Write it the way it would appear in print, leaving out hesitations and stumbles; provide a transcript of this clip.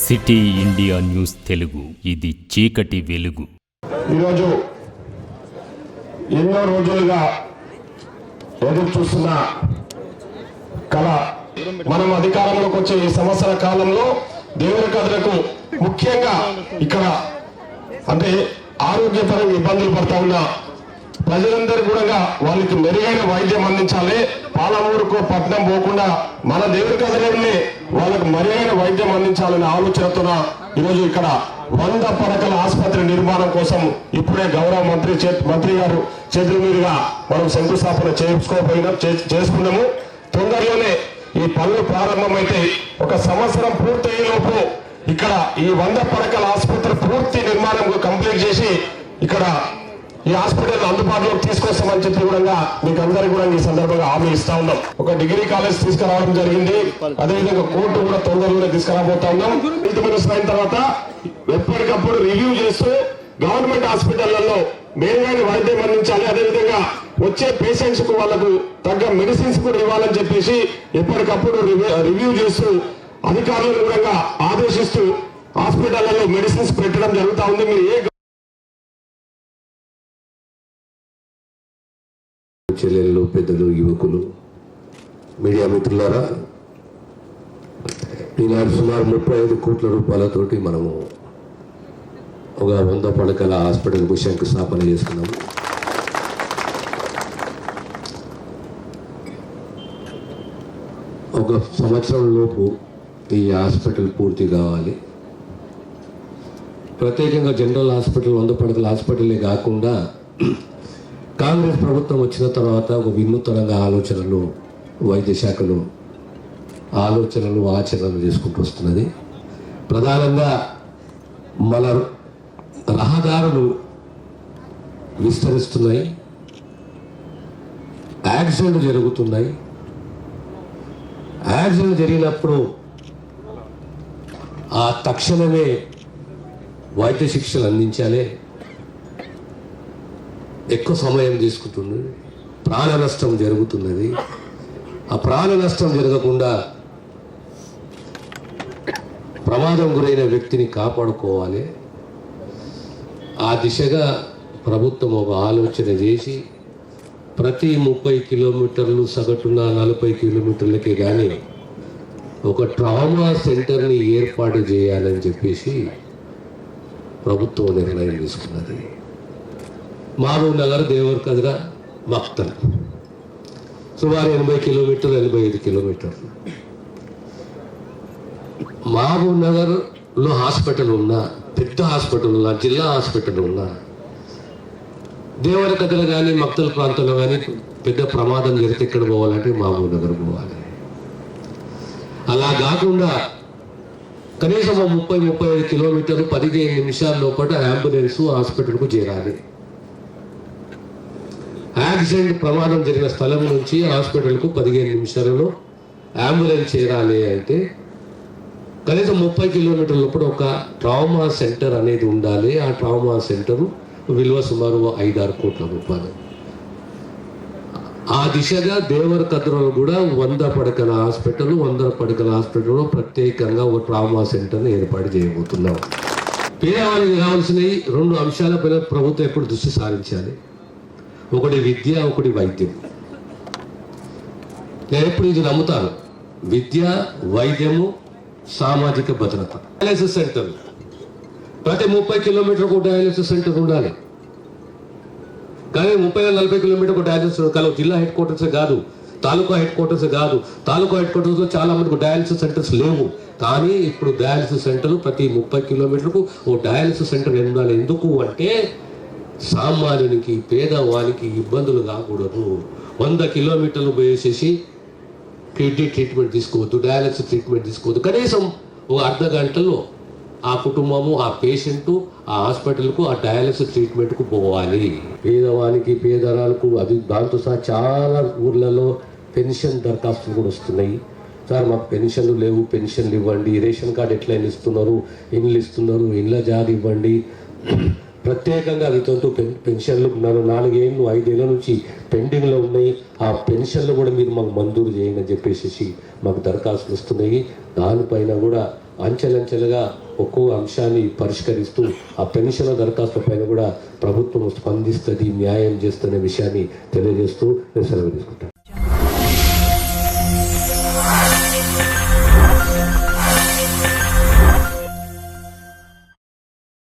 City India news Telugu, ఇది చీకటి వెలుగు. ఈరోజు ఎన్నో రోజులుగా ఎదురు చూస్తున్న కళ మనం అధికారంలోకి వచ్చే ఈ సంవత్సర కాలంలో దేవుని కథలకు ముఖ్యంగా ఇక్కడ అంటే ఆరోగ్యపరంగా ఇబ్బందులు పడతా ఉన్న ప్రజలందరూ కూడా వాళ్ళకి మెరుగైన వైద్యం అందించాలి. పాలమూరుకు పట్నం పోకుండా మన దేవుని కథలనే వాళ్ళకు మెరుగైన వైద్యం అందించాలనే ఆలోచనతో ఈరోజు ఇక్కడ 100 పడకల ఆసుపత్రి నిర్మాణం కోసం ఇప్పుడే గౌరవ మంత్రి గారు చేతుల మీదుగా మనం శంకుస్థాపన చేసుకున్నాము. తొందరలోనే ఈ పనులు ప్రారంభమైతే ఒక సంవత్సరం పూర్తయ్యేలోపు ఇక్కడ ఈ 100 పడకల ఆసుపత్రి పూర్తి నిర్మాణం కంప్లీట్ చేసి ఇక్కడ ఈ హాస్పిటల్ అందుబాటులోకి తీసుకొస్తామని చెప్పి కూడా మీకు అందరికీ కూడా ఈ సందర్భంగా హామీ ఇస్తా ఉన్నాం. ఒక డిగ్రీ కాలేజ్ తీసుకురావడం జరిగింది. అదేవిధంగా కోర్టు కూడా తొందరలోనే తీసుకురాబోతా ఉన్నాం. హెల్త్ మినిస్టర్ అయిన తర్వాత ఎప్పటికప్పుడు రివ్యూ చేస్తూ గవర్నమెంట్ హాస్పిటళ్లలో మెరుగైన వైద్యం అందించాలి. అదేవిధంగా వచ్చే పేషెంట్స్ కు వాళ్ళకు తగ్గ మెడిసిన్స్ కూడా ఇవ్వాలని చెప్పేసి ఎప్పటికప్పుడు రివ్యూ చేస్తూ అధికారులను కూడా ఆదేశిస్తూ హాస్పిటళ్లలో మెడిసిన్స్ పెట్టడం జరుగుతూ ఉంది. మీరు చెల్లెళ్ళు, పెద్దలు, యువకులు, మీడియా మిత్రులారా, ఈనాడు సుమారు 35 కోట్ల రూపాయలతోటి మనము ఒక 100 పడకల హాస్పిటల్కు శంకుస్థాపన చేసుకున్నాము. ఒక సంవత్సరం లోపు ఈ హాస్పిటల్ పూర్తి కావాలి. ప్రత్యేకంగా జనరల్ హాస్పిటల్ 100 పడకల హాస్పిటలే కాకుండా కాంగ్రెస్ ప్రభుత్వం వచ్చిన తర్వాత ఒక వినూతనంగా ఆలోచనలు వైద్య శాఖలు ఆచరణలు చేసుకుంటూ వస్తున్నది. ప్రధానంగా మన రహదారులు విస్తరిస్తున్నాయి, యాక్సిడెంట్లు జరుగుతున్నాయి. యాక్సిడెంట్ జరిగినప్పుడు ఆ తక్షణమే వైద్య శిక్షలు అందించాలి. ఎక్కువ సమయం తీసుకుంటుంది, ప్రాణ నష్టం జరుగుతున్నది. ఆ ప్రాణ నష్టం జరగకుండా ప్రమాదం గురైన వ్యక్తిని కాపాడుకోవాలి. ఆ దిశగా ప్రభుత్వం ఒక ఆలోచన చేసి ప్రతి 30 కిలోమీటర్లు సగటున 40 కిలోమీటర్లకే కానీ ఒక ట్రామా సెంటర్ని ఏర్పాటు చేయాలని చెప్పేసి ప్రభుత్వం నిర్ణయం తీసుకున్నది. మహబూబ్ నగర్, దేవరకద్ర, మక్తల్ సుమారు 80 కిలోమీటర్లు, 85 కిలోమీటర్లు. మహబూబ్ నగర్లో హాస్పిటల్ ఉన్నా, పెద్ద హాస్పిటల్ ఉన్నా, జిల్లా హాస్పిటల్ ఉన్నా, దేవరకద్ర కానీ మక్తల్ ప్రాంతంలో కానీ పెద్ద ప్రమాదం జరిగితే ఎక్కడ పోవాలంటే మహబూబ్ నగర్ పోవాలి. అలా కాకుండా కనీసం 30-35 కిలోమీటర్లు 15 నిమిషాల లోపల అంబులెన్స్ హాస్పిటల్కు చేరాలి. యాక్సిడెంట్ ప్రమాదం జరిగిన స్థలం నుంచి హాస్పిటల్కు 15 నిమిషాలలో అంబులెన్స్ చేరాలి అంటే కనీసం 30 కిలోమీటర్ల లోపల ఒక ట్రామా సెంటర్ అనేది ఉండాలి. ఆ ట్రామా సెంటర్ విలువ సుమారు 5-6 కోట్ల రూపాయలు. ఆ దిశగా దేవరకద్రలో కూడా 100 పడకల హాస్పిటల్, 100 పడకల హాస్పిటల్లో ప్రత్యేకంగా ఒక ట్రామా సెంటర్ని ఏర్పాటు చేయబోతున్నాం. పేదవానికి కావాల్సినవి 2 అంశాలపైన ప్రభుత్వం ఎప్పుడు దృష్టి సారించాలి. ఒకటి విద్య, ఒకటి వైద్యం. నేను ఎప్పుడు ఇది నమ్ముతాను, విద్య, వైద్యము, సామాజిక భద్రత. డయాలసిస్ సెంటర్ ప్రతి 30 కిలోమీటర్కు డయాలసిస్ సెంటర్ ఉండాలి. కానీ 30-40 కిలోమీటర్కు డయాలసిస్ కలవు. జిల్లా హెడ్ క్వార్టర్సే కాదు, తాలూకా హెడ్ క్వార్టర్సే కాదు. తాలూకా హెడ్ క్వార్టర్స్లో చాలా మందికి డయాలసిస్ సెంటర్స్ లేవు. కానీ ఇప్పుడు డయాలసిస్ సెంటర్లు ప్రతి 30 కిలోమీటర్కు ఓ డయాలసిస్ సెంటర్ ఉండాలి. ఎందుకు అంటే సామాన్యునికి, పేదవానికి ఇబ్బందులు కాకూడదు. 100 కిలోమీటర్లు పోయేసేసి కిడ్నీ ట్రీట్మెంట్ తీసుకోవద్దు, డయాలసిస్ ట్రీట్మెంట్ తీసుకోవద్దు. కనీసం ఒక అర్ధ గంటలో ఆ కుటుంబము, ఆ పేషెంట్ ఆ హాస్పిటల్కు, ఆ డయాలసిస్ ట్రీట్మెంట్కు పోవాలి. పేదవానికి, పేదరాలకు అది దాంతో సహా చాలా ఊర్లలో పెన్షన్ దరఖాస్తులు కూడా వస్తున్నాయి. సార్ మాకు పెన్షన్లు లేవు, పెన్షన్లు ఇవ్వండి. రేషన్ కార్డు ఎట్లయినా ఇస్తున్నారు, ఇండ్లు ఇస్తున్నారు, ఇండ్ల జాబ్ ఇవ్వండి. ప్రత్యేకంగా అదితో పెన్షన్లు 4 ఏళ్ళు 5 ఏళ్ళ నుంచి పెండింగ్లో ఉన్నాయి. ఆ పెన్షన్లు కూడా మీరు మాకు మంజూరు చేయండి అని చెప్పేసి మాకు దరఖాస్తులు వస్తున్నాయి. దానిపైన కూడా అంచెలంచెలుగా ఒక్కో అంశాన్ని పరిష్కరిస్తూ ఆ పెన్షన్ దరఖాస్తు పైన కూడా ప్రభుత్వం స్పందిస్తుంది, న్యాయం చేస్తున్న విషయాన్ని తెలియజేస్తూ నేను సెలవు తీసుకుంటాను.